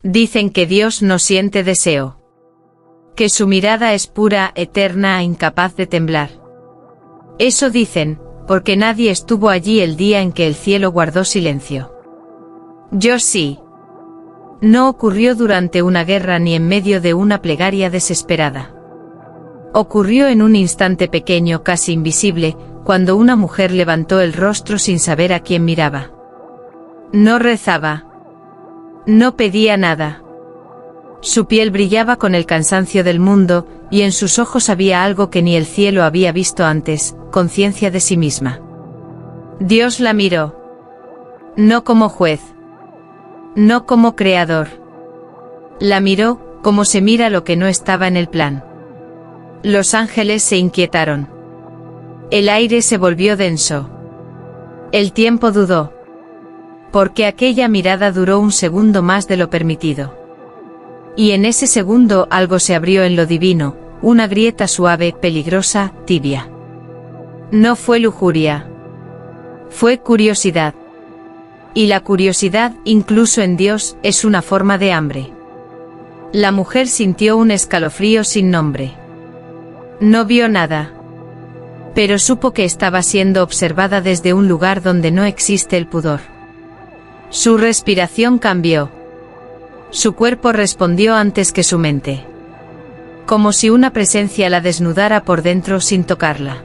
Dicen que Dios no siente deseo. Que su mirada es pura, eterna e incapaz de temblar. Eso dicen, porque nadie estuvo allí el día en que el cielo guardó silencio. Yo sí. No ocurrió durante una guerra ni en medio de una plegaria desesperada. Ocurrió en un instante pequeño, casi invisible, cuando una mujer levantó el rostro sin saber a quién miraba. No rezaba. No pedía nada. Su piel brillaba con el cansancio del mundo, y en sus ojos había algo que ni el cielo había visto antes, conciencia de sí misma. Dios la miró. No como juez. No como creador. La miró, como se mira lo que no estaba en el plan. Los ángeles se inquietaron. El aire se volvió denso. El tiempo dudó. Porque aquella mirada duró un segundo más de lo permitido. Y en ese segundo algo se abrió en lo divino, una grieta suave, peligrosa, tibia. No fue lujuria. Fue curiosidad. Y la curiosidad, incluso en Dios, es una forma de hambre. La mujer sintió un escalofrío sin nombre. No vio nada. Pero supo que estaba siendo observada desde un lugar donde no existe el pudor. Su respiración cambió. Su cuerpo respondió antes que su mente. Como si una presencia la desnudara por dentro sin tocarla.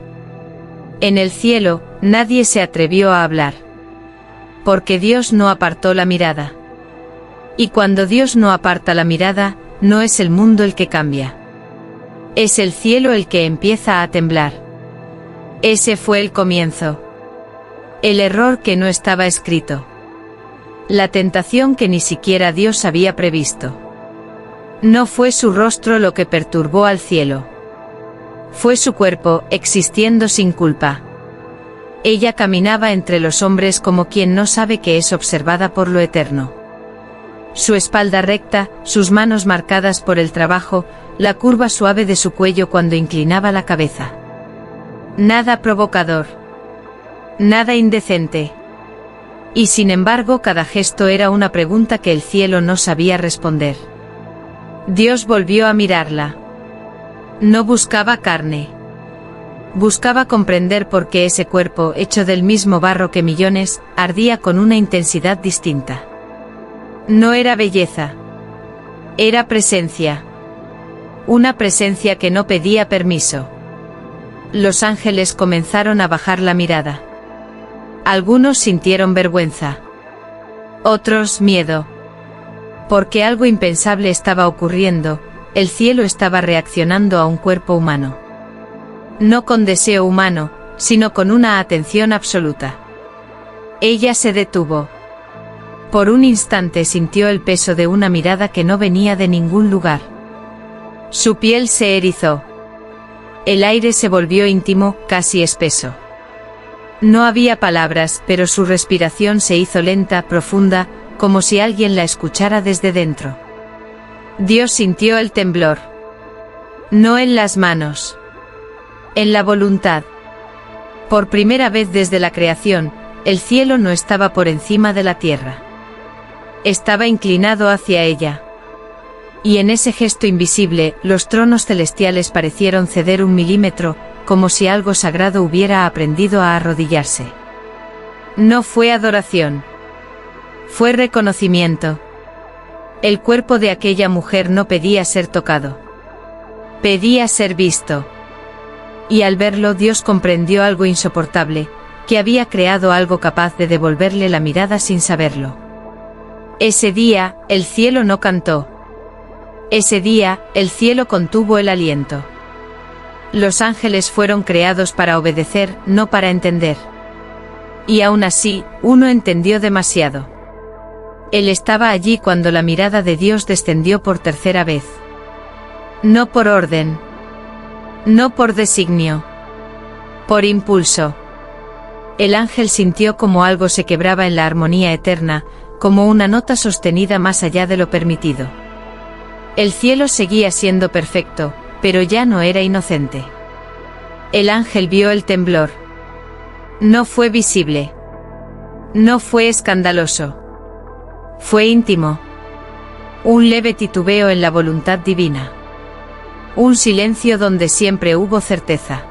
En el cielo, nadie se atrevió a hablar. Porque Dios no apartó la mirada. Y cuando Dios no aparta la mirada, no es el mundo el que cambia. Es el cielo el que empieza a temblar. Ese fue el comienzo. El error que no estaba escrito. La tentación que ni siquiera Dios había previsto. No fue su rostro lo que perturbó al cielo. Fue su cuerpo, existiendo sin culpa. Ella caminaba entre los hombres como quien no sabe que es observada por lo eterno. Su espalda recta, sus manos marcadas por el trabajo, la curva suave de su cuello cuando inclinaba la cabeza. Nada provocador. Nada indecente. Y sin embargo cada gesto era una pregunta que el cielo no sabía responder. Dios volvió a mirarla. No buscaba carne. Buscaba comprender por qué ese cuerpo, hecho del mismo barro que millones, ardía con una intensidad distinta. No era belleza. Era presencia. Una presencia que no pedía permiso. Los ángeles comenzaron a bajar la mirada. Algunos sintieron vergüenza. Otros miedo. Porque algo impensable estaba ocurriendo, el cielo estaba reaccionando a un cuerpo humano. No con deseo humano, sino con una atención absoluta. Ella se detuvo. Por un instante sintió el peso de una mirada que no venía de ningún lugar. Su piel se erizó. El aire se volvió íntimo, casi espeso. No había palabras, pero su respiración se hizo lenta, profunda, como si alguien la escuchara desde dentro. Dios sintió el temblor. No en las manos. En la voluntad. Por primera vez desde la creación, el cielo no estaba por encima de la tierra. Estaba inclinado hacia ella. Y en ese gesto invisible, los tronos celestiales parecieron ceder 1 milímetro, como si algo sagrado hubiera aprendido a arrodillarse. No fue adoración. Fue reconocimiento. El cuerpo de aquella mujer no pedía ser tocado. Pedía ser visto. Y al verlo Dios comprendió algo insoportable, que había creado algo capaz de devolverle la mirada sin saberlo. Ese día, el cielo no cantó. Ese día, el cielo contuvo el aliento. Los ángeles fueron creados para obedecer, no para entender. Y aún así, uno entendió demasiado. Él estaba allí cuando la mirada de Dios descendió por tercera vez. No por orden. No por designio. Por impulso. El ángel sintió como algo se quebraba en la armonía eterna, como una nota sostenida más allá de lo permitido. El cielo seguía siendo perfecto, pero ya no era inocente. El ángel vio el temblor. No fue visible. No fue escandaloso. Fue íntimo. Un leve titubeo en la voluntad divina. Un silencio donde siempre hubo certeza.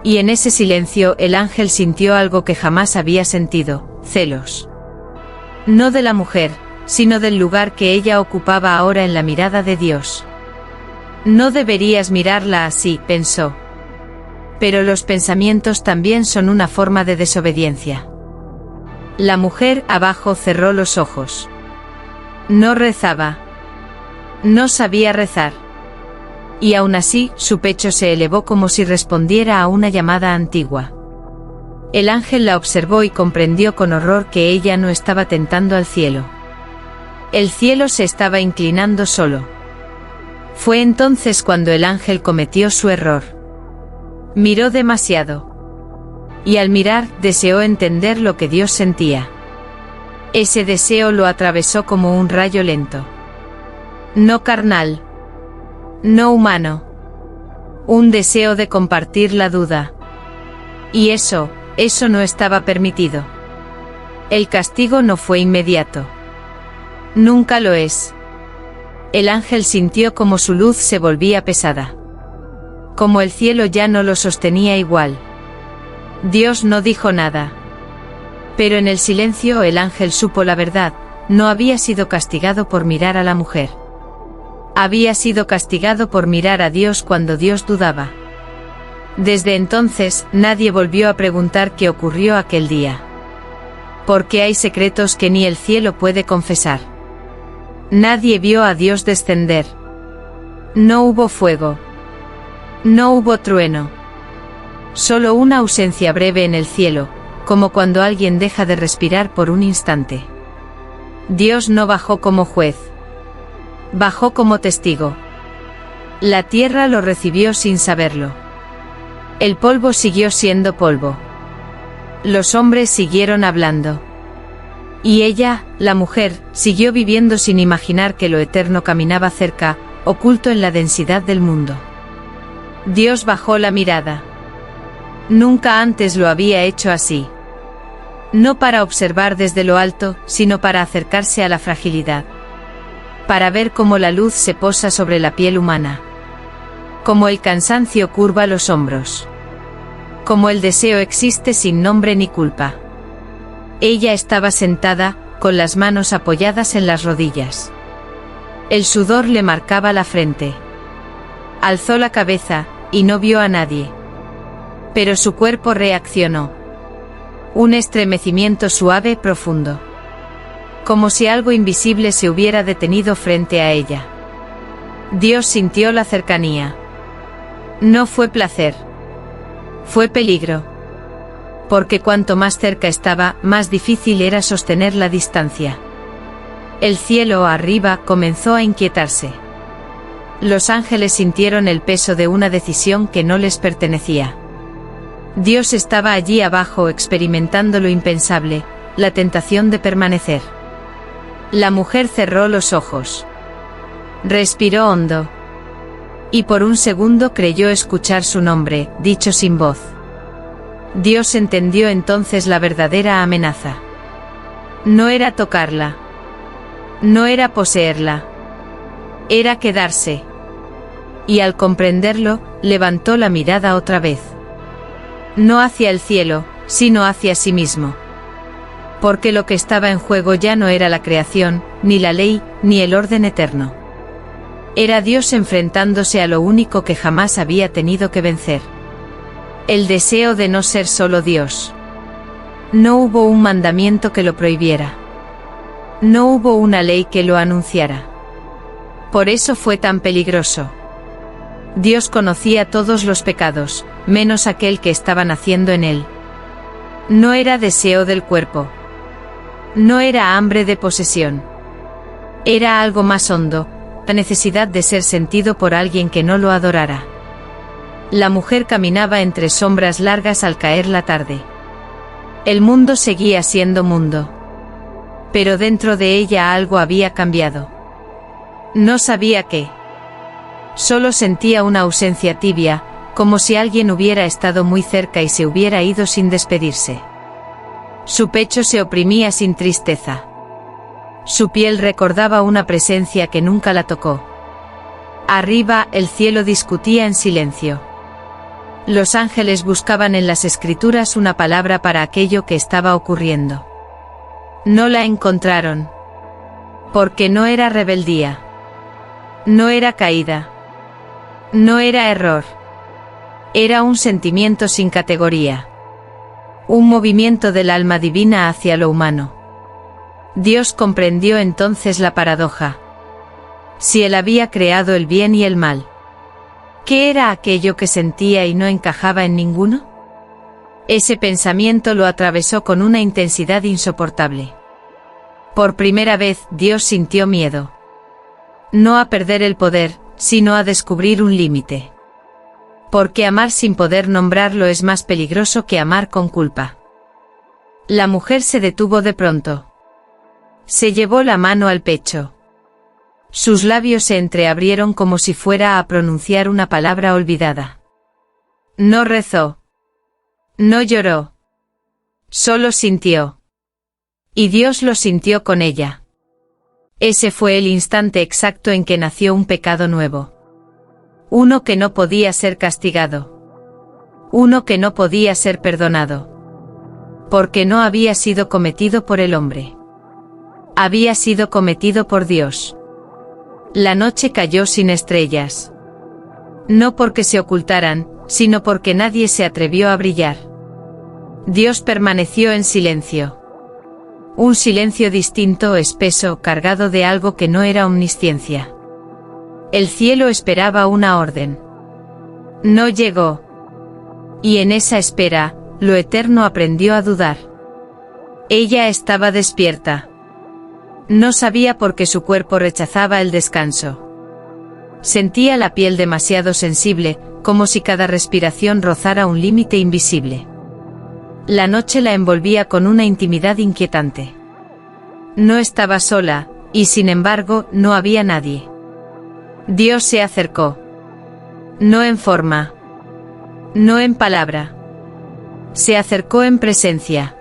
Y en ese silencio el ángel sintió algo que jamás había sentido: celos. No de la mujer, sino del lugar que ella ocupaba ahora en la mirada de Dios. No deberías mirarla así, pensó. Pero los pensamientos también son una forma de desobediencia. La mujer abajo cerró los ojos. No rezaba. No sabía rezar. Y aún así, su pecho se elevó como si respondiera a una llamada antigua. El ángel la observó y comprendió con horror que ella no estaba tentando al cielo. El cielo se estaba inclinando solo. Fue entonces cuando el ángel cometió su error. Miró demasiado. Y al mirar, deseó entender lo que Dios sentía. Ese deseo lo atravesó como un rayo lento. No carnal. No humano. Un deseo de compartir la duda. Y eso no estaba permitido. El castigo no fue inmediato. Nunca lo es. El ángel sintió como su luz se volvía pesada. Como el cielo ya no lo sostenía igual. Dios no dijo nada. Pero en el silencio el ángel supo la verdad: no había sido castigado por mirar a la mujer. Había sido castigado por mirar a Dios cuando Dios dudaba. Desde entonces, nadie volvió a preguntar qué ocurrió aquel día. Porque hay secretos que ni el cielo puede confesar. Nadie vio a Dios descender. No hubo fuego. No hubo trueno. Solo una ausencia breve en el cielo, como cuando alguien deja de respirar por un instante. Dios no bajó como juez. Bajó como testigo. La tierra lo recibió sin saberlo. El polvo siguió siendo polvo. Los hombres siguieron hablando. Y ella, la mujer, siguió viviendo sin imaginar que lo eterno caminaba cerca, oculto en la densidad del mundo. Dios bajó la mirada. Nunca antes lo había hecho así. No para observar desde lo alto, sino para acercarse a la fragilidad. Para ver cómo la luz se posa sobre la piel humana. Como el cansancio curva los hombros. Como el deseo existe sin nombre ni culpa. Ella estaba sentada, con las manos apoyadas en las rodillas. El sudor le marcaba la frente. Alzó la cabeza, y no vio a nadie. Pero su cuerpo reaccionó. Un estremecimiento suave, profundo. Como si algo invisible se hubiera detenido frente a ella. Dios sintió la cercanía. No fue placer. Fue peligro. Porque cuanto más cerca estaba, más difícil era sostener la distancia. El cielo arriba comenzó a inquietarse. Los ángeles sintieron el peso de una decisión que no les pertenecía. Dios estaba allí abajo experimentando lo impensable, la tentación de permanecer. La mujer cerró los ojos. Respiró hondo. Y por un segundo creyó escuchar su nombre, dicho sin voz. Dios entendió entonces la verdadera amenaza. No era tocarla. No era poseerla. Era quedarse. Y al comprenderlo, levantó la mirada otra vez. No hacia el cielo, sino hacia sí mismo. Porque lo que estaba en juego ya no era la creación, ni la ley, ni el orden eterno. Era Dios enfrentándose a lo único que jamás había tenido que vencer. El deseo de no ser solo Dios. No hubo un mandamiento que lo prohibiera. No hubo una ley que lo anunciara. Por eso fue tan peligroso. Dios conocía todos los pecados, menos aquel que estaba naciendo en él. No era deseo del cuerpo. No era hambre de posesión. Era algo más hondo, la necesidad de ser sentido por alguien que no lo adorara. La mujer caminaba entre sombras largas al caer la tarde. El mundo seguía siendo mundo. Pero dentro de ella algo había cambiado. No sabía qué. Solo sentía una ausencia tibia, como si alguien hubiera estado muy cerca y se hubiera ido sin despedirse. Su pecho se oprimía sin tristeza. Su piel recordaba una presencia que nunca la tocó. Arriba, el cielo discutía en silencio. Los ángeles buscaban en las escrituras una palabra para aquello que estaba ocurriendo. No la encontraron. Porque no era rebeldía. No era caída. No era error. Era un sentimiento sin categoría. Un movimiento del alma divina hacia lo humano. Dios comprendió entonces la paradoja. Si Él había creado el bien y el mal, ¿qué era aquello que sentía y no encajaba en ninguno? Ese pensamiento lo atravesó con una intensidad insoportable. Por primera vez, Dios sintió miedo. No a perder el poder, sino a descubrir un límite. Porque amar sin poder nombrarlo es más peligroso que amar con culpa. La mujer se detuvo de pronto. Se llevó la mano al pecho. Sus labios se entreabrieron como si fuera a pronunciar una palabra olvidada. No rezó. No lloró. Solo sintió. Y Dios lo sintió con ella. Ese fue el instante exacto en que nació un pecado nuevo. Uno que no podía ser castigado. Uno que no podía ser perdonado. Porque no había sido cometido por el hombre. Había sido cometido por Dios. La noche cayó sin estrellas. No porque se ocultaran, sino porque nadie se atrevió a brillar. Dios permaneció en silencio. Un silencio distinto, espeso, cargado de algo que no era omnisciencia. El cielo esperaba una orden. No llegó. Y en esa espera, lo eterno aprendió a dudar. Ella estaba despierta. No sabía por qué su cuerpo rechazaba el descanso. Sentía la piel demasiado sensible, como si cada respiración rozara un límite invisible. La noche la envolvía con una intimidad inquietante. No estaba sola, y sin embargo, no había nadie. Dios se acercó. No en forma. No en palabra. Se acercó en presencia.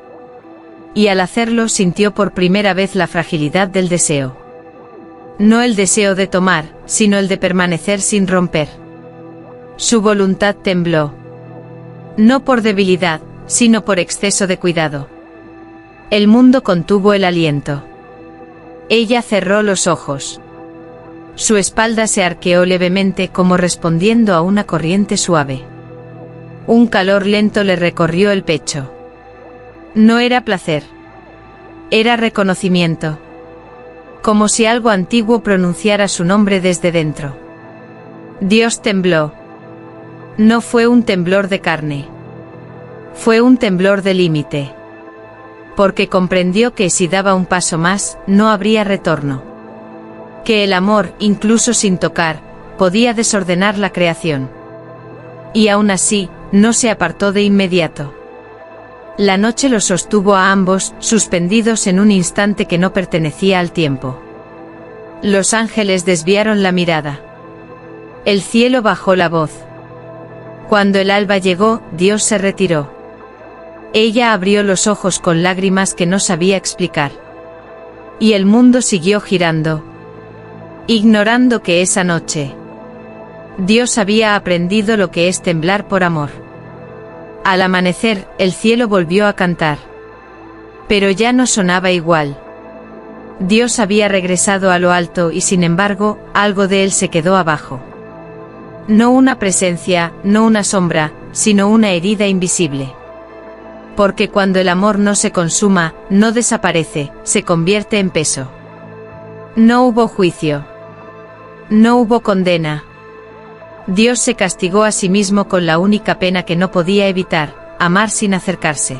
Y al hacerlo sintió por primera vez la fragilidad del deseo. No el deseo de tomar, sino el de permanecer sin romper. Su voluntad tembló. No por debilidad, sino por exceso de cuidado. El mundo contuvo el aliento. Ella cerró los ojos. Su espalda se arqueó levemente como respondiendo a una corriente suave. Un calor lento le recorrió el pecho. No era placer. Era reconocimiento. Como si algo antiguo pronunciara su nombre desde dentro. Dios tembló. No fue un temblor de carne. Fue un temblor de límite. Porque comprendió que si daba un paso más, no habría retorno. Que el amor, incluso sin tocar, podía desordenar la creación. Y aún así, no se apartó de inmediato. La noche los sostuvo a ambos, suspendidos en un instante que no pertenecía al tiempo. Los ángeles desviaron la mirada. El cielo bajó la voz. Cuando el alba llegó, Dios se retiró. Ella abrió los ojos con lágrimas que no sabía explicar. Y el mundo siguió girando. Ignorando que esa noche Dios había aprendido lo que es temblar por amor. Al amanecer, el cielo volvió a cantar. Pero ya no sonaba igual. Dios había regresado a lo alto y sin embargo, algo de él se quedó abajo. No una presencia, no una sombra, sino una herida invisible. Porque cuando el amor no se consuma, no desaparece, se convierte en peso. No hubo juicio. No hubo condena. Dios se castigó a sí mismo con la única pena que no podía evitar, amar sin acercarse.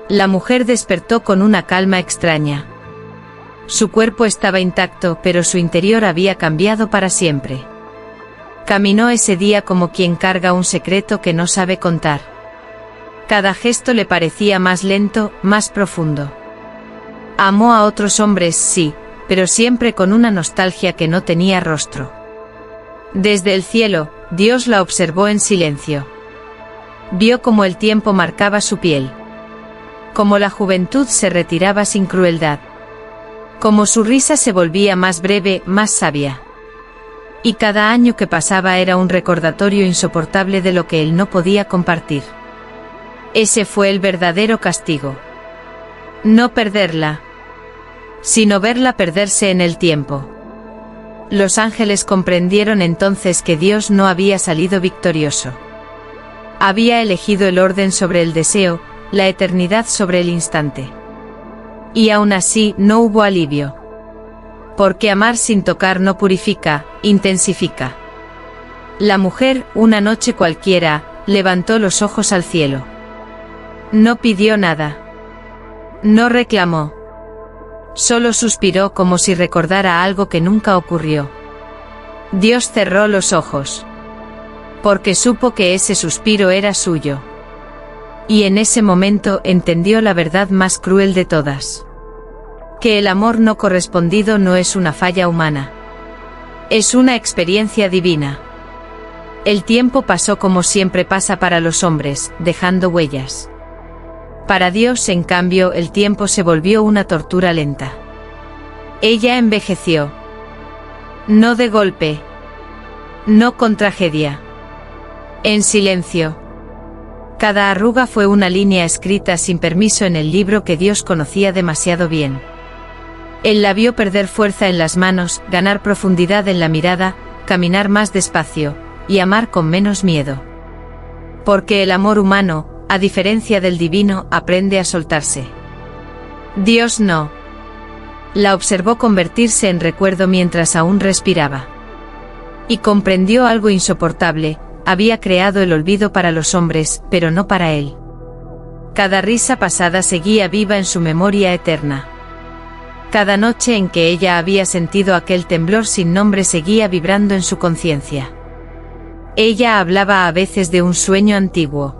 La mujer despertó con una calma extraña. Su cuerpo estaba intacto, pero su interior había cambiado para siempre. Caminó ese día como quien carga un secreto que no sabe contar. Cada gesto le parecía más lento, más profundo. Amó a otros hombres, sí, pero siempre con una nostalgia que no tenía rostro. Desde el cielo, Dios la observó en silencio. Vio cómo el tiempo marcaba su piel. Cómo la juventud se retiraba sin crueldad. Como su risa se volvía más breve, más sabia. Y cada año que pasaba era un recordatorio insoportable de lo que él no podía compartir. Ese fue el verdadero castigo. No perderla, sino verla perderse en el tiempo. Los ángeles comprendieron entonces que Dios no había salido victorioso. Había elegido el orden sobre el deseo, la eternidad sobre el instante. Y aún así no hubo alivio. Porque amar sin tocar no purifica, intensifica. La mujer, una noche cualquiera, levantó los ojos al cielo. No pidió nada. No reclamó. Solo suspiró como si recordara algo que nunca ocurrió. Dios cerró los ojos. Porque supo que ese suspiro era suyo. Y en ese momento entendió la verdad más cruel de todas. Que el amor no correspondido no es una falla humana. Es una experiencia divina. El tiempo pasó como siempre pasa para los hombres, dejando huellas. Para Dios, en cambio, el tiempo se volvió una tortura lenta. Ella envejeció. No de golpe. No con tragedia. En silencio. Cada arruga fue una línea escrita sin permiso en el libro que Dios conocía demasiado bien. Él la vio perder fuerza en las manos, ganar profundidad en la mirada, caminar más despacio, y amar con menos miedo. Porque el amor humano, a diferencia del divino, aprende a soltarse. Dios no. La observó convertirse en recuerdo mientras aún respiraba. Y comprendió algo insoportable: había creado el olvido para los hombres, pero no para él. Cada risa pasada seguía viva en su memoria eterna. Cada noche en que ella había sentido aquel temblor sin nombre seguía vibrando en su conciencia. Ella hablaba a veces de un sueño antiguo.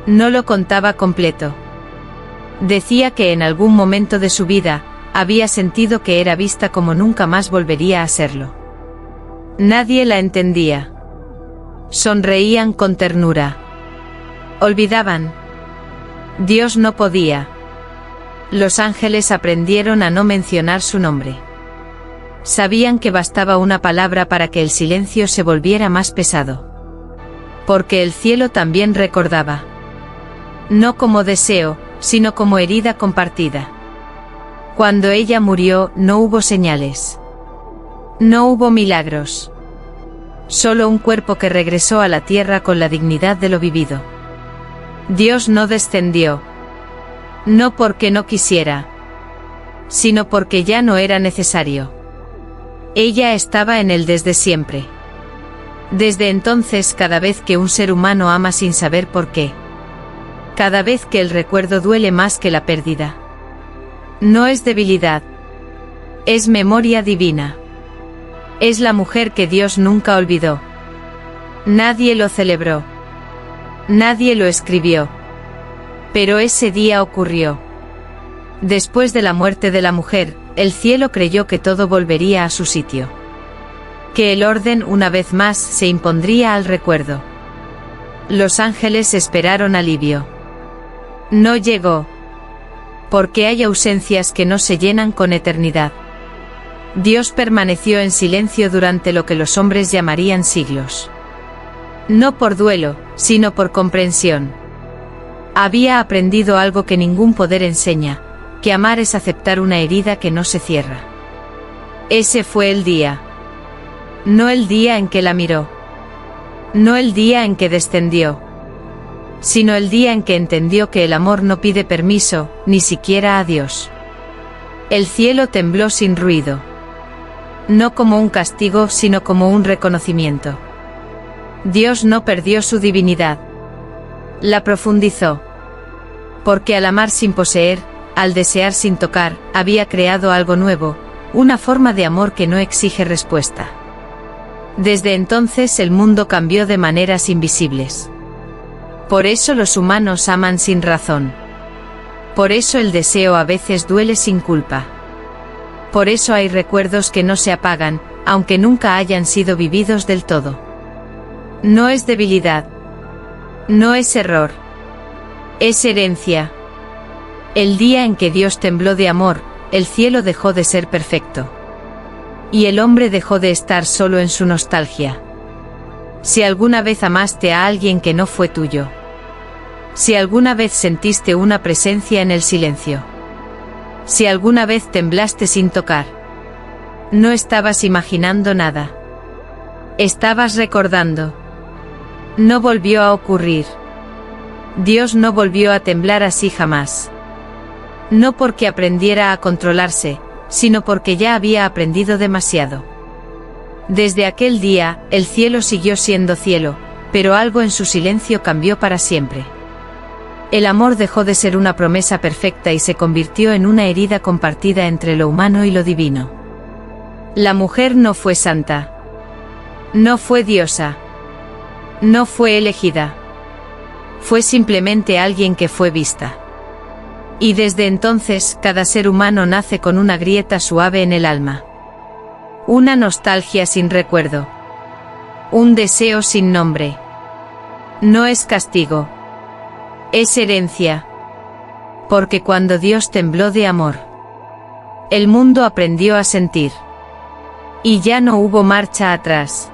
No lo contaba completo. Decía que en algún momento de su vida, había sentido que era vista como nunca más volvería a serlo. Nadie la entendía. Sonreían con ternura. Olvidaban. Dios no podía. Los ángeles aprendieron a no mencionar su nombre. Sabían que bastaba una palabra para que el silencio se volviera más pesado. Porque el cielo también recordaba. No como deseo, sino como herida compartida. Cuando ella murió, no hubo señales. No hubo milagros. Solo un cuerpo que regresó a la tierra con la dignidad de lo vivido. Dios no descendió. No porque no quisiera, sino porque ya no era necesario. Ella estaba en él desde siempre. Desde entonces, cada vez que un ser humano ama sin saber por qué, cada vez que el recuerdo duele más que la pérdida, no es debilidad, es memoria divina. Es la mujer que Dios nunca olvidó. Nadie lo celebró. Nadie lo escribió. Pero ese día ocurrió. Después de la muerte de la mujer, el cielo creyó que todo volvería a su sitio. Que el orden una vez más se impondría al recuerdo. Los ángeles esperaron alivio. No llegó. Porque hay ausencias que no se llenan con eternidad. Dios permaneció en silencio durante lo que los hombres llamarían siglos. No por duelo, sino por comprensión. Había aprendido algo que ningún poder enseña, que amar es aceptar una herida que no se cierra. Ese fue el día. No el día en que la miró. No el día en que descendió. Sino el día en que entendió que el amor no pide permiso, ni siquiera a Dios. El cielo tembló sin ruido. No como un castigo, sino como un reconocimiento. Dios no perdió su divinidad. La profundizó. Porque al amar sin poseer, al desear sin tocar, había creado algo nuevo, una forma de amor que no exige respuesta. Desde entonces el mundo cambió de maneras invisibles. Por eso los humanos aman sin razón. Por eso el deseo a veces duele sin culpa. Por eso hay recuerdos que no se apagan, aunque nunca hayan sido vividos del todo. No es debilidad. No es error. Es herencia. El día en que Dios tembló de amor, el cielo dejó de ser perfecto. Y el hombre dejó de estar solo en su nostalgia. Si alguna vez amaste a alguien que no fue tuyo. Si alguna vez sentiste una presencia en el silencio. Si alguna vez temblaste sin tocar. No estabas imaginando nada. Estabas recordando. No volvió a ocurrir. Dios no volvió a temblar así jamás. No porque aprendiera a controlarse, sino porque ya había aprendido demasiado. Desde aquel día, el cielo siguió siendo cielo, pero algo en su silencio cambió para siempre. El amor dejó de ser una promesa perfecta y se convirtió en una herida compartida entre lo humano y lo divino. La mujer no fue santa. No fue diosa. No fue elegida. Fue simplemente alguien que fue vista. Y desde entonces, cada ser humano nace con una grieta suave en el alma. Una nostalgia sin recuerdo. Un deseo sin nombre. No es castigo. Es herencia. Porque cuando Dios tembló de amor, el mundo aprendió a sentir. Y ya no hubo marcha atrás.